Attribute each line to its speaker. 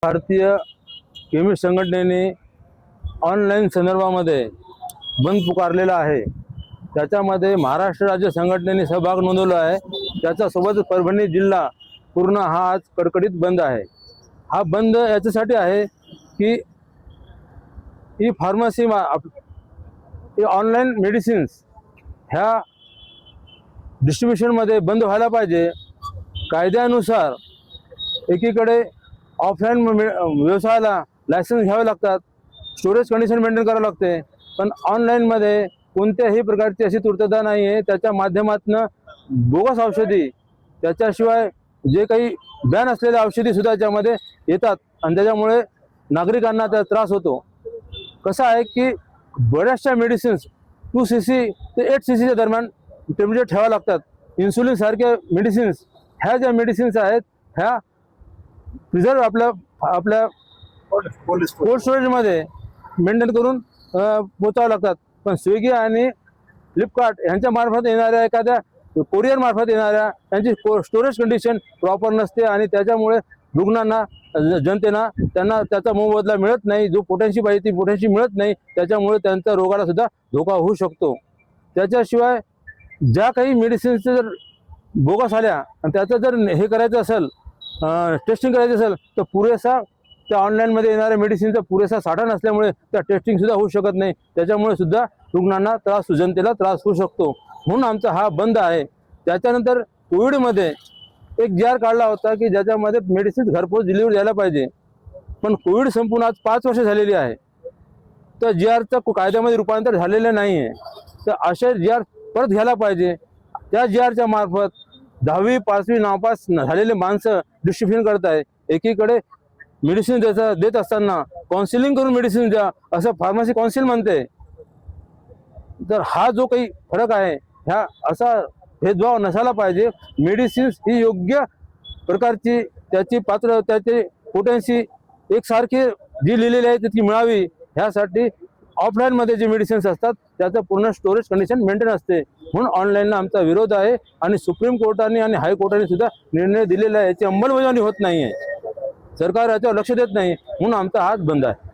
Speaker 1: भारतीय केमिस्ट संघटनेने ऑनलाईन संदर्भामध्ये बंद पुकारलेला आहे। त्याच्यामध्ये महाराष्ट्र राज्य संघटनेने सहभाग नोंदवला आहे। त्याच्यासोबत परभणी जिल्हा पूर्ण हा आज कडकडीत बंद आहे। हा बंद याच्यासाठी आहे की ही फार्मसी ऑनलाईन मेडिसिन्स ह्या डिस्ट्रीब्युशनमध्ये बंद व्हायला पाहिजे। कायद्यानुसार एकीकडे ऑफलाईन व्यवसायाला लायसन्स घ्यावे लागतात, स्टोरेज कंडिशन मेंटेन करावं लागते, पण ऑनलाईनमध्ये कोणत्याही प्रकारची अशी तूर्तता नाही आहे। त्याच्या माध्यमातून बोगस औषधी, त्याच्याशिवाय जे काही बॅन असलेल्या औषधी सुद्धा त्याच्यामध्ये येतात आणि त्याच्यामुळे नागरिकांना त्याचा त्रास होतो। कसं आहे की बऱ्याचशा मेडिसिन्स 2 cc ते 8 cc दरम्यान टेम्परेचर ठेवावं लागतात। इन्सुलिन सारख्या मेडिसिन्स ह्या ज्या मेडिसिन्स आहेत ह्या प्रिझर्व आपल्या कोल्ड स्टोरेजमध्ये मेंटेन करून पोचावं लागतात। पण स्विगी आणि फ्लिपकार्ट यांच्या मार्फत येणाऱ्या एखाद्या कोरिअर मार्फत येणाऱ्या त्यांची स्टोरेज कंडिशन प्रॉपर नसते आणि त्याच्यामुळे रुग्णांना जनतेला त्यांना त्याचा मोबदला मिळत नाही। जो पोटॅन्सी पाहिजे ती पोटॅन्सी मिळत नाही, त्याच्यामुळे त्यांच्या रोगाला सुद्धा धोका होऊ शकतो। त्याच्याशिवाय ज्या काही मेडिसिन्सचे जर बोगस आल्या आणि त्याचं जर हे करायचं असेल, टेस्टिंग करायचं असेल, तर पुरेसा त्या ऑनलाईनमध्ये येणाऱ्या मेडिसिनचा पुरेसा साठा नसल्यामुळे त्या टेस्टिंग सुद्धा होऊ शकत नाही। त्याच्यामुळे सुद्धा रुग्णांना त्रास, जनतेला त्रास होऊ शकतो। म्हणून आमचा हा बंद आहे। त्याच्यानंतर कोविडमध्ये एक GR काढला होता की ज्याच्यामध्ये मेडिसिन घरपोच डिलिव्हरी द्यायला पाहिजे, पण कोविड संपून आज 5 वर्ष झालेली आहे, तर GRचं कायद्यामध्ये रूपांतर झालेलं नाही आहे। तर असे GR परत घ्यायला पाहिजे। त्या GRच्या मार्फत 10वी 5वी नापास झालेले माणसं डिस्ट्रीब्युशन करत आहे। एकीकडे मेडिसिन देत असताना काउन्सिलिंग करून मेडिसिन द्या असं फार्मसी काउन्सिल म्हणते। तर हा जो काही फरक आहे, ह्या असा भेदभाव नसायला पाहिजे। मेडिसिन्स ही योग्य प्रकारची त्याची त्याची पोटेन्सी एकसारखी जी लिहिलेली आहे तितकी मिळावी, ह्यासाठी ऑफलाईनमध्ये जे मेडिसिन्स असतात त्याचं पूर्ण स्टोरेज कंडिशन मेंटेन असते। म्हणून ऑनलाईनला आमचा विरोध आहे आणि सुप्रीम कोर्टाने आणि हायकोर्टाने सुद्धा निर्णय दिलेला आहे। याची अंमलबजावणी होत नाही आहे, सरकार याच्यावर लक्ष देत नाही, म्हणून आमचा हात बंद आहे।